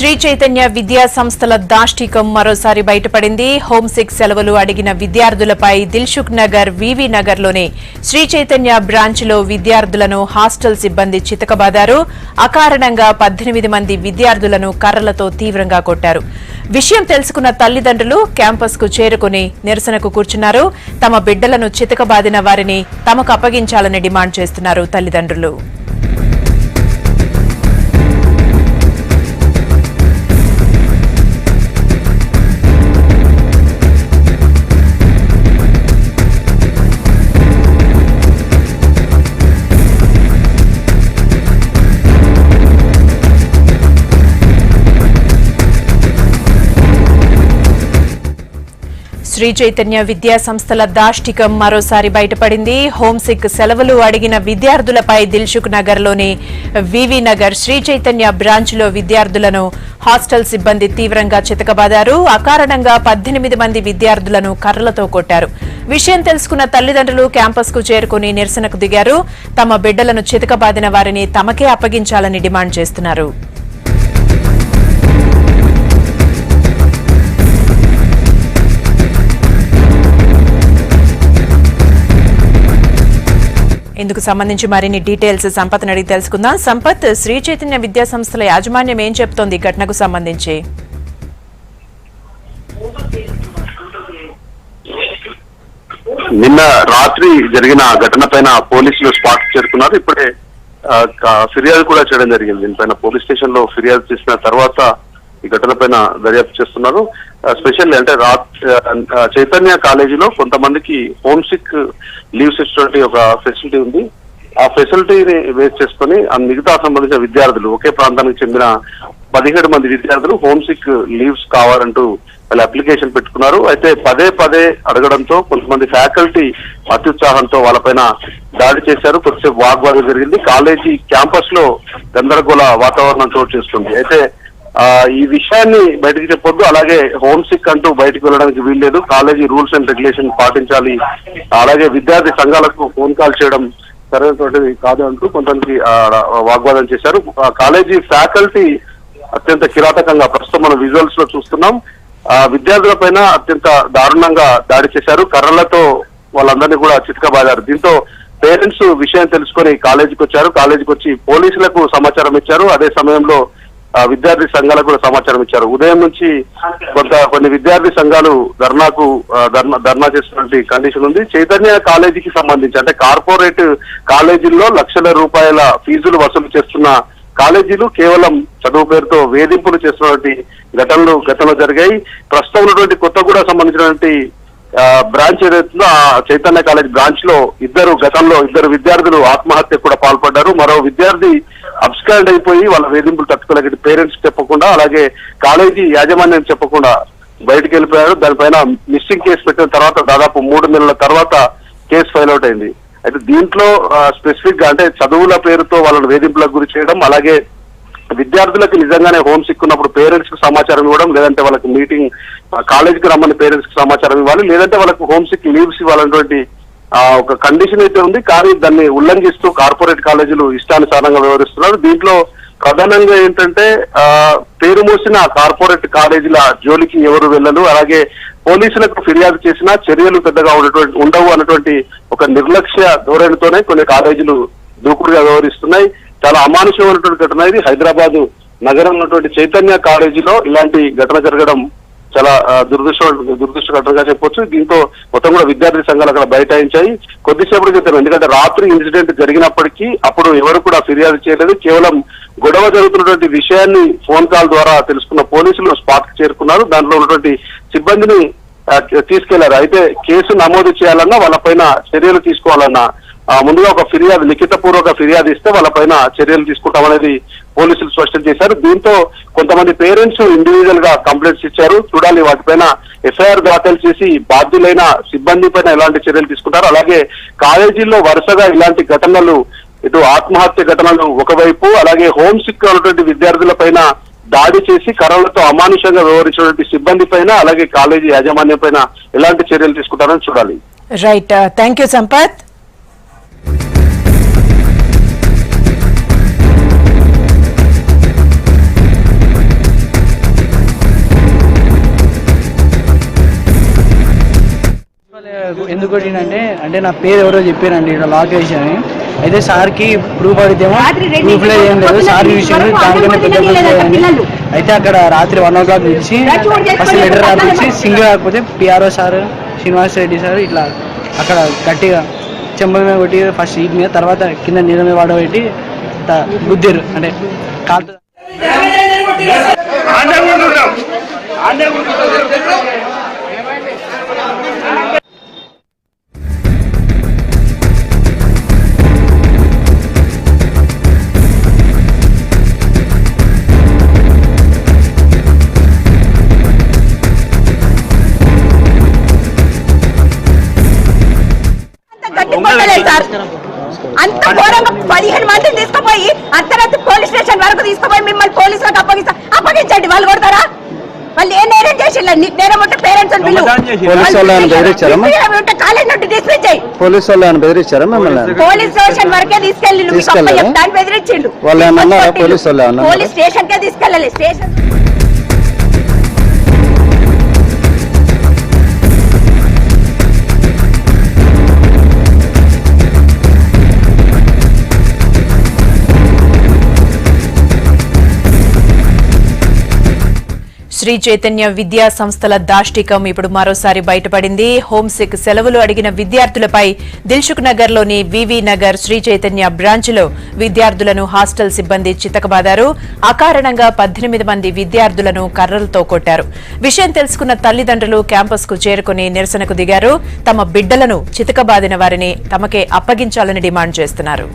శ్రీ చైతన్య విద్యా సంస్థల దాష్టికం మరోసారి బయటపడింది. హోంసిక్ సెలవులు అడిగిన విద్యార్థులపై దిల్సుఖ్ నగర్, వివి నగర్లోని శ్రీ చైతన్య బ్రాంచ్లో విద్యార్థులను హాస్టల్ సిబ్బంది చితకబాదారు. అకారణంగా 18 మంది విద్యార్థులను కర్రలతో తీవ్రంగా కొట్టారు. విషయం తెలుసుకున్న తల్లిదండ్రులు క్యాంపస్కు చేరుకుని నిరసనకు కూర్చున్నారు. తమ బిడ్డలను చితకబాదిన వారిని తమకు అప్పగించాలని డిమాండ్ చేస్తున్నారు తల్లిదండ్రులు. శ్రీ చైతన్య విద్యా సంస్థల దాష్టికం మరోసారి బయటపడింది. హోంసిక్ సెలవులు అడిగిన విద్యార్థులపై దిల్సుఖ్ నగర్లోని వివి నగర్ శ్రీ చైతన్య బ్రాంచ్లో విద్యార్థులను హాస్టల్ సిబ్బంది తీవ్రంగా చితకబాదారు. అకారణంగా 18 మంది విద్యార్థులను కర్రలతో కొట్టారు. విషయం తెలుసుకున్న తల్లిదండ్రులు క్యాంపస్కు చేరుకుని నిరసనకు దిగారు. తమ బిడ్డలను చితకబాదిన వారిని తమకే అప్పగించాలని డిమాండ్ చేస్తున్నారు. ఇందుకు సంబంధించి మరిన్ని డీటెయిల్స్ సంపత్ అడిగి తెలుసుకుందాం. సంపత్, శ్రీ చైతన్య విద్యా సంస్థల యాజమాన్యం ఏం చెప్తోంది ఈ ఘటనకు సంబంధించి? నిన్న రాత్రి జరిగిన ఘటన పైన పోలీసులు స్పాట్ చేరుకున్నారు. ఇప్పుడే ఫిర్యాదు కూడా చేయడం జరిగింది. దీనిపైన పోలీస్ స్టేషన్ లో ఫిర్యాదు చేసిన తర్వాత ఈ ఘటన పైన దర్యాప్తు చేస్తున్నారు. స్పెషల్ అంటే చైతన్య కాలేజీలో కొంతమందికి హోమ్ సిక్ లీవ్స్ ఇచ్చినటువంటి ఒక ఫెసిలిటీ ఉంది. ఆ ఫెసిలిటీని బేస్ చేసుకుని మిగతా సంబంధించిన విద్యార్థులు ఒకే ప్రాంతానికి చెందిన 17 మంది విద్యార్థులు హోమ్ సిక్ లీవ్స్ కావాలంటూ వాళ్ళు అప్లికేషన్ పెట్టుకున్నారు. అయితే పదే అడగడంతో కొంతమంది ఫ్యాకల్టీ అత్యుత్సాహంతో వాళ్ళపైన దాడి చేశారు. కొద్దిసేపు వాగ్వాదం జరిగింది. కాలేజీ క్యాంపస్ లో గందరగోళ వాతావరణం చోటు చేసుకుంది. అయితే ఈ విషయాన్ని బయటకు చెప్పొద్దు, అలాగే హోమ్ సిక్ అంటూ బయటకు వెళ్ళడానికి వీల్లేదు, కాలేజీ రూల్స్ అండ్ రెగ్యులేషన్ పాటించాలి, అలాగే విద్యార్థి సంఘాలకు ఫోన్ కాల్ చేయడం సరైనటువంటిది కాదు అంటూ కొంతమంది వాగ్వాదం చేశారు. కాలేజీ ఫ్యాకల్టీ అత్యంత కిరాతకంగా ప్రస్తుతం మనం విజువల్స్ లో చూస్తున్నాం. విద్యార్థుల పైన అత్యంత దారుణంగా దాడి చేశారు. కర్రలతో వాళ్ళందరినీ కూడా చితకబాదారు. దీంతో పేరెంట్స్ విషయం తెలుసుకొని కాలేజీకి వచ్చారు. కాలేజీకి వచ్చి పోలీసులకు సమాచారం ఇచ్చారు. అదే సమయంలో విద్యార్థి సంఘాలకు కూడా సమాచారం ఇచ్చారు. ఉదయం నుంచి కొన్ని విద్యార్థి సంఘాలు ధర్నా చేస్తున్నటువంటి కండిషన్ ఉంది. చైతన్య కాలేజీకి సంబంధించి అంటే కార్పొరేట్ కాలేజీల్లో లక్షల రూపాయల ఫీజులు వసూలు చేస్తున్న కాలేజీలు కేవలం చదువు పేరుతో వేధింపులు చేస్తున్నటువంటి ఘటనలు గతంలో జరిగాయి. ప్రస్తుతం ఉన్నటువంటి కొత్తగూడ సంబంధించినటువంటి బ్రాంచ్ ఏదైతుందో ఆ చైతన్య కాలేజ్ బ్రాంచ్ లో గతంలో ఇద్దరు విద్యార్థులు ఆత్మహత్య కూడా పాల్పడ్డారు. మరో విద్యార్థి అబ్స్కాండ్ అయిపోయి వాళ్ళ వేధింపులు తట్టుకోలేక పేరెంట్స్ చెప్పకుండా, అలాగే కాలేజీ యాజమాన్యం చెప్పకుండా బయటకు వెళ్ళిపోయారు. దానిపైన మిస్సింగ్ కేసు పెట్టిన తర్వాత దాదాపు 3 నెలల తర్వాత కేసు ఫైల్ అవుట్ అయింది. అయితే దీంట్లో స్పెసిఫిక్ గా అంటే చదువుల పేరుతో వాళ్ళని వేధింపులకు గురి చేయడం, అలాగే విద్యార్థులకు నిజంగానే హోమ్ సిక్ ఉన్నప్పుడు పేరెంట్స్ కు సమాచారం ఇవ్వడం, లేదంటే వాళ్ళకి మీటింగ్ కాలేజీకి రమ్మని పేరెంట్స్ కి సమాచారం ఇవ్వాలి, లేదంటే వాళ్ళకు హోమ్ సిక్ లీవ్స్ ఇవ్వాలన్నటువంటి ఒక కండిషన్ అయితే ఉంది. కానీ దాన్ని ఉల్లంఘిస్తూ కార్పొరేట్ కాలేజీలు ఇష్టానుసారంగా వ్యవహరిస్తున్నారు. దీంట్లో ప్రధానంగా ఏంటంటే పేరు మోసిన కార్పొరేట్ కాలేజీల జోలికి ఎవరు వెళ్ళరు, అలాగే పోలీసులకు ఫిర్యాదు చేసినా చర్యలు పెద్దగా ఉండవు అన్నటువంటి ఒక నిర్లక్ష్య ధోరణితోనే కొన్ని కాలేజీలు దూకుడుగా వ్యవహరిస్తున్నాయి. చాలా అమానుషమైనటువంటి ఘటన ఇది. హైదరాబాద్ నగరం ఉన్నటువంటి చైతన్య కాలేజీలో ఇలాంటి ఘటన జరగడం చాలా దురదృష్ట ఘటనగా చెప్పొచ్చు. దీంతో మొత్తం కూడా విద్యార్థి సంఘాలు అక్కడ బైఠాయించాయి. కొద్దిసేపటి క్రితం, ఎందుకంటే రాత్రి ఇన్సిడెంట్ జరిగినప్పటికీ అప్పుడు ఎవరు కూడా ఫిర్యాదు చేయలేదు. కేవలం గొడవ జరుగుతున్నటువంటి విషయాన్ని ఫోన్ కాల్ ద్వారా తెలుసుకున్న పోలీసులు స్పాట్ కి చేరుకున్నారు. దాంట్లో ఉన్నటువంటి సిబ్బందిని తీసుకెళ్లారు. అయితే కేసు నమోదు చేయాలన్నా, వాళ్ళపైన చర్యలు తీసుకోవాలన్నా ముందుగా ఒక ఫిర్యాదు, లిఖితపూర్వక ఫిర్యాదు ఇస్తే వాళ్ళపైన చర్యలు తీసుకుంటామనేది పోలీసులు స్పష్టం చేశారు. దీంతో కొంతమంది పేరెంట్స్ ఇండివిజువల్ గా కంప్లైంట్స్ ఇచ్చారు. చూడాలి వాటిపైన ఎఫ్ఐఆర్ దాఖలు చేసి బాధ్యులైన సిబ్బంది పైన ఎలాంటి చర్యలు తీసుకుంటారు. అలాగే కాలేజీల్లో వరుసగా ఇలాంటి ఘటనలు, ఇటు ఆత్మహత్య ఘటనలు ఒకవైపు, అలాగే హోమ్ సిక్ ఉన్నటువంటి విద్యార్థుల పైన దాడి చేసి కర్రలతో అమానుషంగా వ్యవహరించినటువంటి సిబ్బంది పైన, అలాగే కాలేజీ యాజమాన్యం పైన ఎలాంటి చర్యలు తీసుకుంటారని చూడాలి. Right, thank you Sampath. ఎందుకు అంటే నా పేరు ఎవరో చెప్పారండి ఇక్కడ లాక్ వేసి అని. అయితే సార్కి ప్రూఫ్ అడిగితేమో ప్రూఫ్ లేదు, ఏం లేదు, సార్ విషయం దానికన్నా పెద్ద ప్రూఫ్ లేదండి. అయితే అక్కడ రాత్రి 1 o'clock నుంచి ఫస్ట్ లెటర్ రాపించి సింగిల్ కాకపోతే PRO sir, Srinivas Reddy sir ఇట్లా అక్కడ గట్టిగా చెంబల మీద కొట్టి ఫస్ట్ సీట్ మీద, తర్వాత కింద నీళ్ళ మీద వాడబెట్టి గుద్దిరు అంటే కాదు. అంత ఘోరంగా 15 మందిని తీసుకుపోయి అర్ధరాత్రి పోలీస్ స్టేషన్ వరకు తీసుకుపోయి మిమ్మల్ని పోలీసులకు అప్పగించండి. వాళ్ళు కొడతారా? వాళ్ళు ఏ నేరం చేసిండ్రు? నీకు నేరం ఉంటే పేరెంట్స్ కాలేజ్ నుండి డిస్మిస్ చేయి. పోలీసు వాళ్ళు బెదిరించారా మిమ్మల్ని? పోలీస్ స్టేషన్ వరకే తీసుకెళ్ళి దాన్ని బెదిరించిండు. పోలీస్ స్టేషన్ కే తీసుకెళ్ళాలి. స్టేషన్ శ్రీ చైతన్య విద్యా సంస్థల దాష్టికం ఇప్పుడు మరోసారి బయటపడింది. హోంసిక్ సెలవులు అడిగిన విద్యార్థులపై దిల్సుఖ్ నగర్ లోని వివి నగర్ శ్రీ చైతన్య బ్రాంచ్ లో విద్యార్థులను హాస్టల్ సిబ్బంది చితకబాదారు. అకారణంగా 18 మంది విద్యార్థులను కర్రలతో కొట్టారు. విషయం తెలుసుకున్న తల్లిదండ్రులు క్యాంపస్ కు చేరుకుని నిరసనకు దిగారు. తమ బిడ్డలను చితకబాదిన వారిని తమకే అప్పగించాలని డిమాండ్ చేస్తున్నారు.